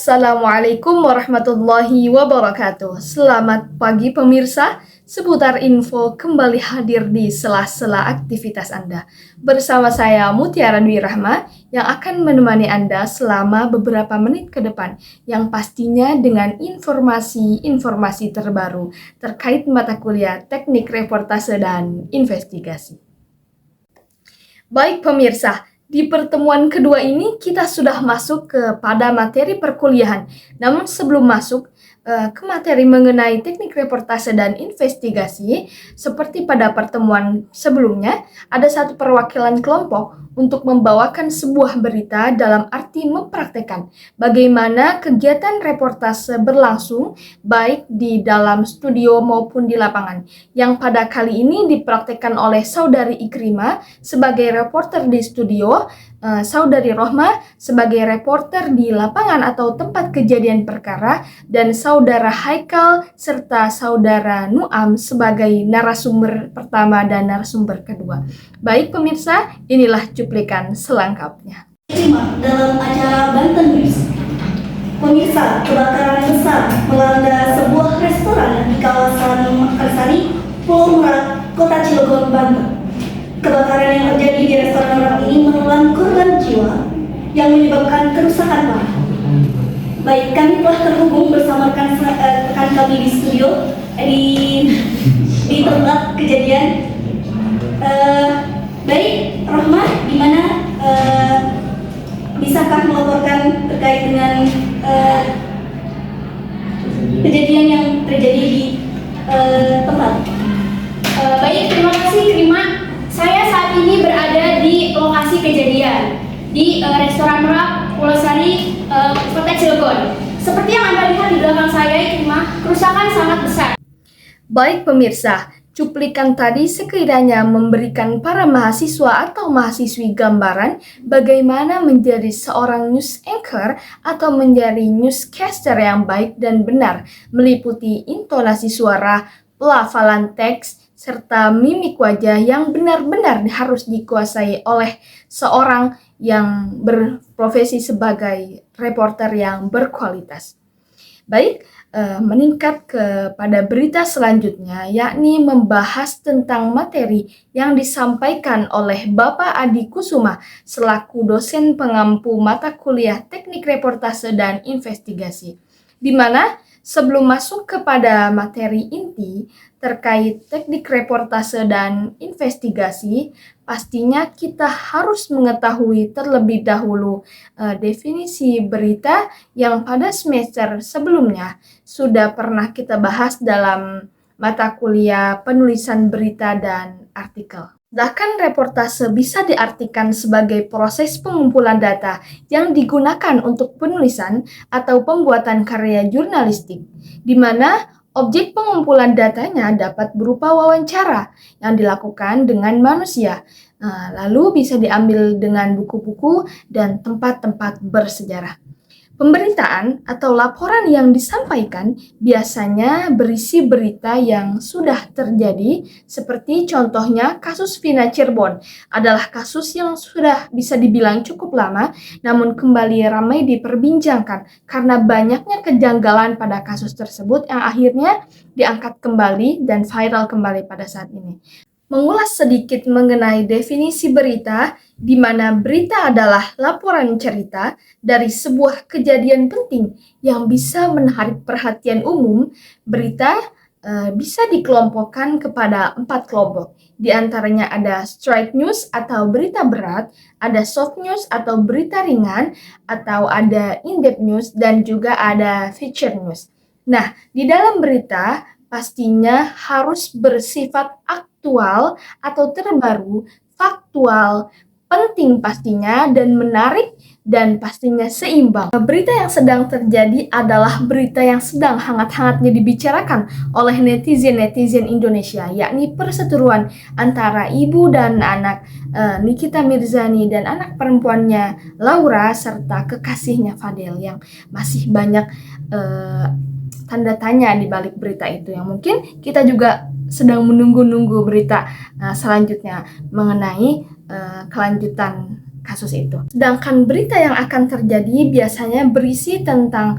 Assalamualaikum warahmatullahi wabarakatuh. Selamat pagi pemirsa. Seputar info kembali hadir di sela-sela aktivitas Anda. Bersama saya Mutiara Dwi Rahma yang akan menemani Anda selama beberapa menit ke depan. Yang pastinya dengan informasi-informasi terbaru terkait mata kuliah Teknik Reportase dan Investigasi. Baik pemirsa, di pertemuan kedua ini kita sudah masuk kepada materi perkuliahan. Namun sebelum masuk ke materi mengenai teknik reportase dan investigasi, seperti pada pertemuan sebelumnya, ada satu perwakilan kelompok untuk membawakan sebuah berita dalam arti mempraktekkan bagaimana kegiatan reportase berlangsung baik di dalam studio maupun di lapangan. Yang pada kali ini dipraktekkan oleh Saudari Ikrima sebagai reporter di studio, Saudari Rohma sebagai reporter di lapangan atau tempat kejadian perkara, dan Saudara Haikal serta Saudara Nuam sebagai narasumber pertama dan narasumber kedua. Baik pemirsa, inilah cuplikan selengkapnya. Dalam acara Banten News. Pemirsa, kebakaran besar melanda sebuah restoran di kawasan Mekarsari, Pulau Merak, Kota Cilegon, Banten. Kebakaran yang terjadi di restoran orang ini menelan korban jiwa yang menyebabkan kerusakan parah. Baik, kami telah terhubung bersama rekan kami di studio di tempat kejadian. Baik, Rohma, gimana? Bisakah melaporkan terkait dengan kejadian yang terjadi di tempat? Baik, terima kasih Krima. Saya saat ini berada di lokasi kejadian di restoran Merak, Pulau Sari, Kota Cilegon. Seperti yang Anda lihat di belakang saya, Krima, kerusakan sangat besar. Baik pemirsa, cuplikan tadi sekiranya memberikan para mahasiswa atau mahasiswi gambaran bagaimana menjadi seorang news anchor atau menjadi newscaster yang baik dan benar, meliputi intonasi suara, pelafalan teks, serta mimik wajah yang benar-benar harus dikuasai oleh seorang yang berprofesi sebagai reporter yang berkualitas. Baik, meningkat kepada berita selanjutnya, yakni membahas tentang materi yang disampaikan oleh Bapak Adi Kusuma selaku dosen pengampu mata kuliah Teknik Reportase dan Investigasi, di mana sebelum masuk kepada materi inti terkait teknik reportase dan investigasi, pastinya kita harus mengetahui terlebih dahulu definisi berita yang pada semester sebelumnya sudah pernah kita bahas dalam mata kuliah penulisan berita dan artikel. Bahkan reportase bisa diartikan sebagai proses pengumpulan data yang digunakan untuk penulisan atau pembuatan karya jurnalistik, di mana objek pengumpulan datanya dapat berupa wawancara yang dilakukan dengan manusia, lalu bisa diambil dengan buku-buku dan tempat-tempat bersejarah. Pemberitaan atau laporan yang disampaikan biasanya berisi berita yang sudah terjadi, seperti contohnya kasus Vina Cirebon adalah kasus yang sudah bisa dibilang cukup lama, namun kembali ramai diperbincangkan karena banyaknya kejanggalan pada kasus tersebut yang akhirnya diangkat kembali dan viral kembali pada saat ini. Mengulas sedikit mengenai definisi berita, di mana berita adalah laporan cerita dari sebuah kejadian penting yang bisa menarik perhatian umum. Berita bisa dikelompokkan kepada 4 kelompok. Di antaranya ada straight news atau berita berat, ada soft news atau berita ringan, atau ada in-depth news, dan juga ada feature news. Nah, di dalam berita pastinya harus bersifat aktual atau terbaru, faktual, penting pastinya, dan menarik, dan pastinya seimbang. Berita yang sedang terjadi adalah berita yang sedang hangat-hangatnya dibicarakan oleh netizen-netizen Indonesia, yakni perseteruan antara ibu dan anak Nikita Mirzani dan anak perempuannya Laura serta kekasihnya Fadel, yang masih banyak tanda tanya di balik berita itu, yang mungkin kita juga sedang menunggu-nunggu berita selanjutnya mengenai kelanjutan kasus itu. Sedangkan berita yang akan terjadi biasanya berisi tentang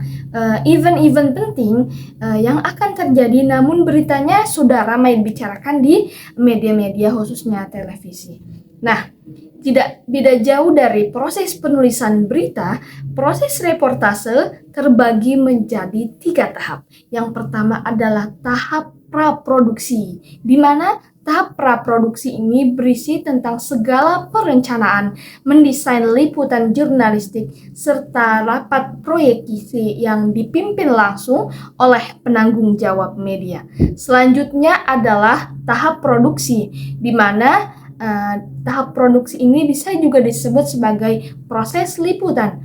event-event penting yang akan terjadi, namun beritanya sudah ramai dibicarakan di media-media khususnya televisi. Nah, tidak beda jauh dari proses penulisan berita, proses reportase terbagi menjadi 3 tahap. Yang pertama adalah tahap praproduksi, di mana tahap praproduksi ini berisi tentang segala perencanaan, mendesain liputan jurnalistik, serta rapat proyeksi yang dipimpin langsung oleh penanggung jawab media. Selanjutnya adalah tahap produksi, di mana tahap produksi ini bisa juga disebut sebagai proses liputan.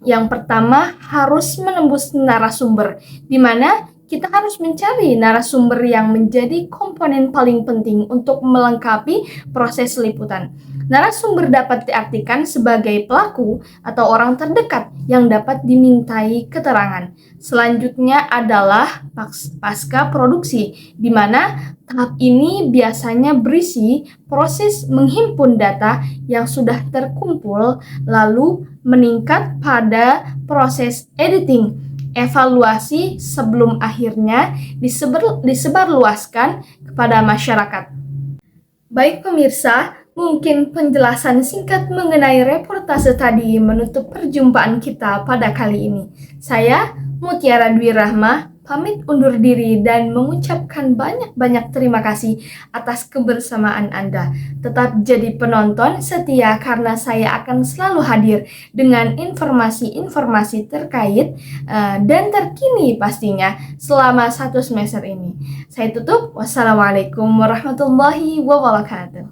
Yang pertama harus menembus narasumber, di mana kita harus mencari narasumber yang menjadi komponen paling penting untuk melengkapi proses liputan. Narasumber dapat diartikan sebagai pelaku atau orang terdekat yang dapat dimintai keterangan. Selanjutnya adalah pasca produksi, di mana tahap ini biasanya berisi proses menghimpun data yang sudah terkumpul, lalu meningkat pada proses editing, evaluasi sebelum akhirnya disebarluaskan kepada masyarakat. Baik pemirsa, mungkin penjelasan singkat mengenai reportase tadi menutup perjumpaan kita pada kali ini. Saya, Mutiara Dwi Rahma, pamit undur diri dan mengucapkan banyak-banyak terima kasih atas kebersamaan Anda. Tetap jadi penonton setia karena saya akan selalu hadir dengan informasi-informasi terkait dan terkini pastinya selama 1 semester ini. Saya tutup. Wassalamualaikum warahmatullahi wabarakatuh.